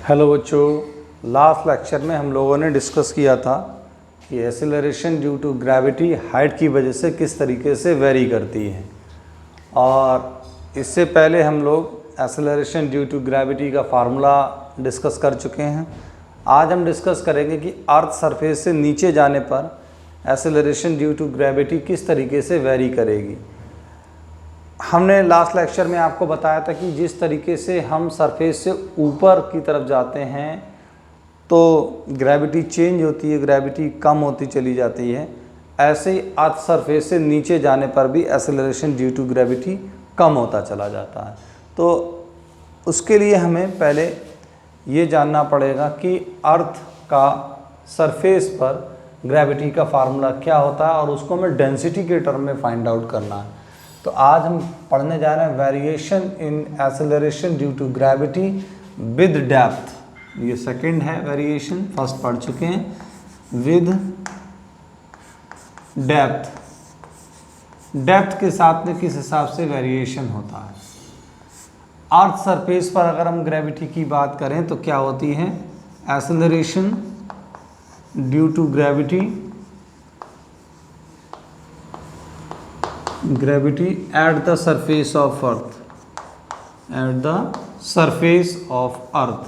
Hello बच्चों, last lecture में हम लोगों ने डिस्कस किया था कि acceleration due to gravity height की वजह से किस तरीके से वेरी करती है। और इससे पहले हम लोग एक्सेलरेशन ड्यू टू ग्रेविटी का फार्मूला डिस्कस कर चुके हैं। आज हम डिस्कस करेंगे कि अर्थ सरफेस से नीचे जाने पर एक्सेलरेशन ड्यू टू ग्रेविटी किस तरीके से वेरी करेगी। हमने लास्ट लेक्चर में आपको बताया था कि जिस तरीके से हम सरफेस से ऊपर की तरफ जाते हैं तो ग्रेविटी चेंज होती है, ग्रेविटी कम होती चली जाती है। ऐसे ही अर्थ सरफेस से नीचे जाने पर भी एक्सेलरेशन ड्यू टू ग्रेविटी कम होता चला जाता है। तो उसके लिए हमें पहले ये जानना पड़ेगा कि अर्थ का सरफेस पर ग्रेविटी का फार्मूला क्या होता है और उसको हमें डेंसिटी के टर्म में फाइंड आउट करना है। तो आज हम पढ़ने जा रहे हैं variation in acceleration due to gravity with depth. ये सेकंड है वेरिएशन, फर्स्ट पढ़ चुके हैं। विद डेप्थ, डेप्थ के साथ में किस हिसाब से वेरिएशन होता है। अर्थ सरफेस पर अगर हम ग्रेविटी की बात करें तो क्या होती है, acceleration due to gravity at the surface of earth, at the surface of earth।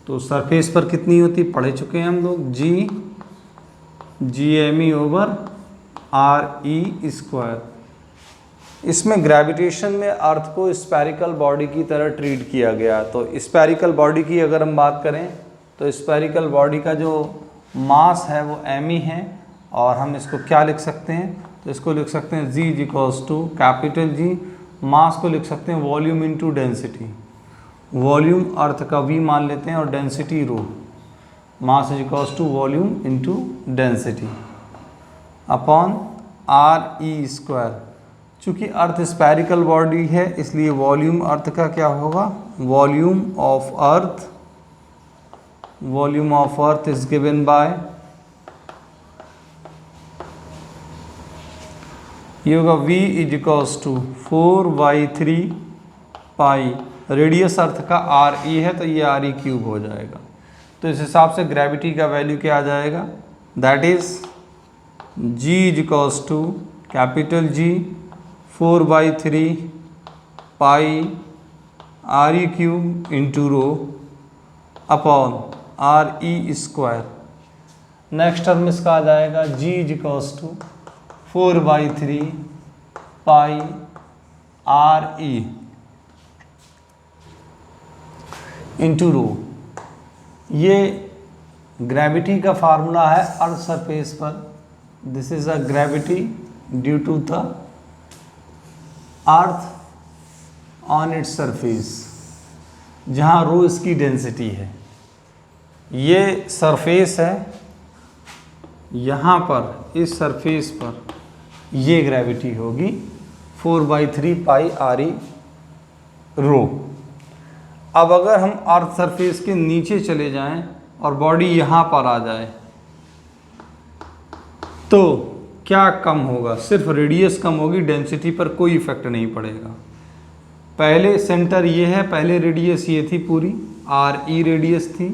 तो सरफेस पर कितनी होती पढ़ चुके हैं हम लोग, GME ओवर RE स्क्वायर। इसमें ग्रेविटेशन में अर्थ को स्फेरिकल बॉडी की तरह ट्रीट किया गया। तो स्फेरिकल बॉडी की अगर हम बात करें तो स्फेरिकल बॉडी का जो मास है वो me है, और हम इसको क्या लिख सकते हैं, तो इसको लिख सकते हैं G equals to capital G, mass को लिख सकते हैं volume into density. Volume earth का V मान लेते हैं और density rho, mass is equals to volume into density upon RE square. चूँकि अर्थ स्फेरिकल बॉडी है इसलिए वॉल्यूम अर्थ का क्या होगा, volume of earth is given by, ये होगा V is equals to 4/3 pi, radius earth का RE है तो ये RE क्यूब हो जाएगा। तो इस हिसाब से ग्रेविटी का वैल्यू क्या आ जाएगा, that is G is equals to capital G 4/3 pi RE cube into rho upon RE square. Next term इसका आ जाएगा G is equals to 4/3 pi RE into rho. ये ग्रेविटी का फार्मूला है अर्थ सरफेस पर। This is a gravity due to the earth on its surface, जहाँ rho इसकी density है। ये सरफेस है, यहाँ पर इस सरफेस पर ये ग्रेविटी होगी 4/3 पाई RE रो। अब अगर हम अर्थ सरफेस के नीचे चले जाएं और बॉडी यहाँ पर आ जाए तो क्या कम होगा, सिर्फ रेडियस कम होगी, डेंसिटी पर कोई इफेक्ट नहीं पड़ेगा। पहले सेंटर ये है, पहले रेडियस ये थी पूरी, RE रेडियस थी,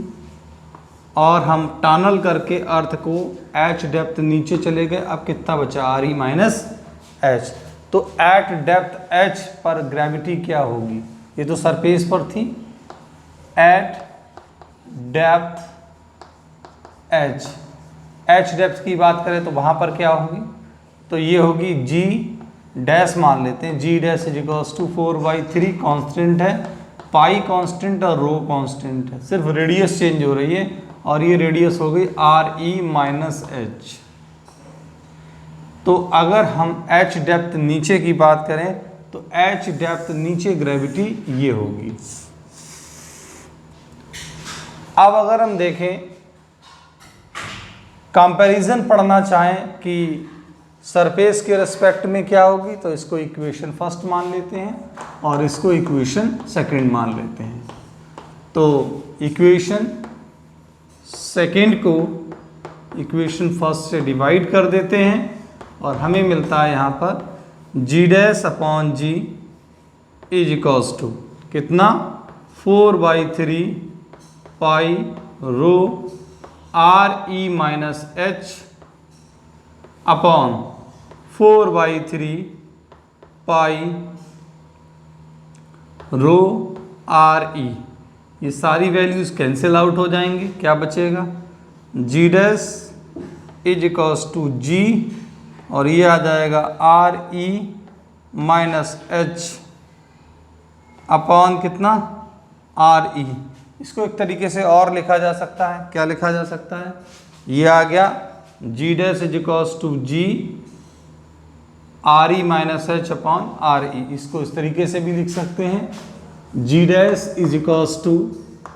और हम टनल करके अर्थ को h डेप्थ नीचे चले गए। अब कितना बचा, RE माइनस h। तो एट डेप्थ h पर ग्रेविटी क्या होगी, ये तो सरफेस पर थी, एट डेप्थ h डेप्थ की बात करें तो वहाँ पर क्या होगी, तो ये होगी G डैश मान लेते हैं, G dash is equals to 4/3, constant है, पाई कांस्टेंट और रो कांस्टेंट है, सिर्फ रेडियस चेंज हो रही है, और ये रेडियस हो गई RE माइनस h। तो अगर हम h डेप्थ नीचे की बात करें तो h डेप्थ नीचे ग्रेविटी ये होगी। अब अगर हम देखें, कंपैरिजन पढ़ना चाहें कि सरफेस के रेस्पेक्ट में क्या होगी, तो इसको इक्वेशन फर्स्ट मान लेते हैं और इसको इक्वेशन सेकंड मान लेते हैं। तो इक्वेशन सेकेंड को इक्वेशन फर्स्ट से डिवाइड कर देते हैं और हमें मिलता है यहाँ पर G dash upon G is equals to कितना, 4/3 pi rho R E minus H upon 4/3 pi rho R E. ये सारी वैल्यूज कैंसिल आउट हो जाएंगी, क्या बचेगा G dash is equals to G और ये आ जाएगा R E minus H upon कितना आर ई। इसको एक तरीके से और लिखा जा सकता है, क्या लिखा जा सकता है, ये आ गया G dash is equals to G R E minus H upon R E. इसको इस तरीके से भी लिख सकते हैं G dash is equals to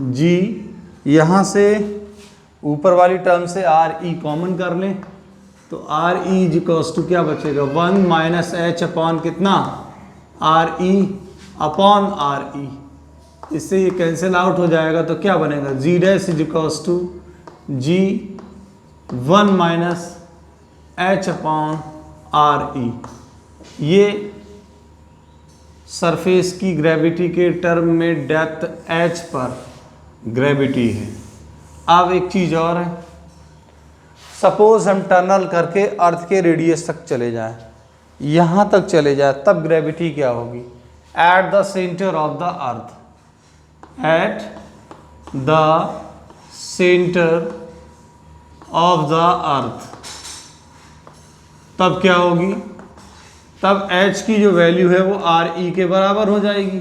G, यहाँ से ऊपर वाली टर्म से आर ई कॉमन कर लें तो R E is equals to क्या बचेगा 1 माइनस एच अपॉन कितना R E upon R E. इससे ये कैंसिल आउट हो जाएगा तो क्या बनेगा G dash is equals to G 1 minus H upon R E. ये सरफेस की ग्रेविटी के टर्म में डेप्थ h पर ग्रेविटी है। अब एक चीज़ और है, सपोज हम टनल करके अर्थ के रेडियस तक चले जाएं, यहाँ तक चले जाए, तब ग्रेविटी क्या होगी at the centre of the earth, at the centre of the earth, तब क्या होगी, तब h की जो वैल्यू है वो आर ई के बराबर हो जाएगी।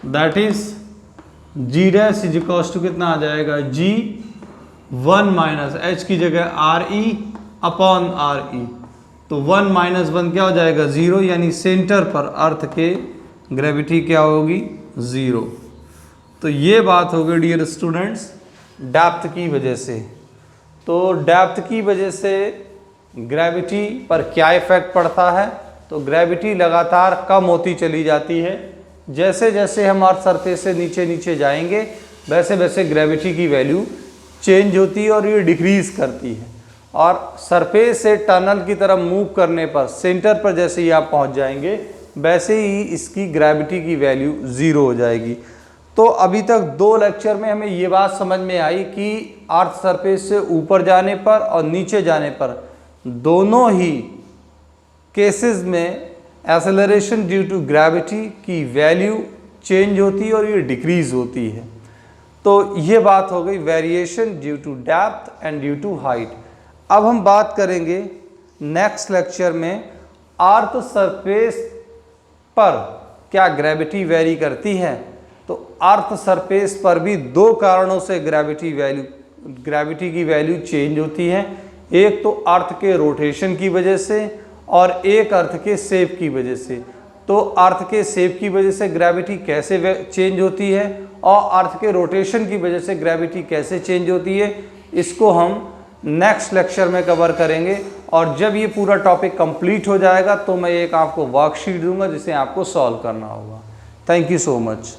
That is G dash is equals to कितना आ जाएगा जी 1 माइनस एच की जगह R E upon R E, तो 1 माइनस 1 क्या हो जाएगा 0, यानी सेंटर पर अर्थ के ग्रेविटी क्या होगी 0। तो ये बात हो गई डियर स्टूडेंट्स डेप्थ की वजह से। तो डेप्थ की वजह से ग्रेविटी पर क्या इफेक्ट पड़ता है, तो ग्रेविटी लगातार कम होती चली जाती है। जैसे जैसे हम अर्थ सरफेस से नीचे नीचे जाएंगे वैसे वैसे ग्रेविटी की वैल्यू चेंज होती है और ये डिक्रीज करती है, और सरफेस से टनल की तरफ मूव करने पर सेंटर पर जैसे ही आप पहुंच जाएंगे वैसे ही इसकी ग्रेविटी की वैल्यू 0 हो जाएगी। तो अभी तक 2 लेक्चर में हमें ये बात समझ में आई कि अर्थ सरफेस से ऊपर जाने पर और नीचे जाने पर दोनों ही केसेस में एक्सेलरेशन ड्यू टू ग्रेविटी की वैल्यू चेंज होती है और ये डिक्रीज होती है। तो ये बात हो गई variation due to depth and due to height. अब हम बात करेंगे नेक्स्ट लेक्चर में अर्थ सरफेस पर क्या ग्रेविटी वेरी करती है। तो अर्थ सरफेस पर भी 2 कारणों से ग्रेविटी की वैल्यू चेंज होती है, एक तो अर्थ के रोटेशन की वजह से और एक अर्थ के शेप की वजह से। तो अर्थ के शेप की वजह से ग्रेविटी कैसे चेंज होती है और अर्थ के रोटेशन की वजह से ग्रेविटी कैसे चेंज होती है, इसको हम नेक्स्ट लेक्चर में कवर करेंगे। और जब ये पूरा टॉपिक कंप्लीट हो जाएगा तो मैं एक आपको वर्कशीट दूंगा जिसे आपको सॉल्व करना होगा। Thank you so much.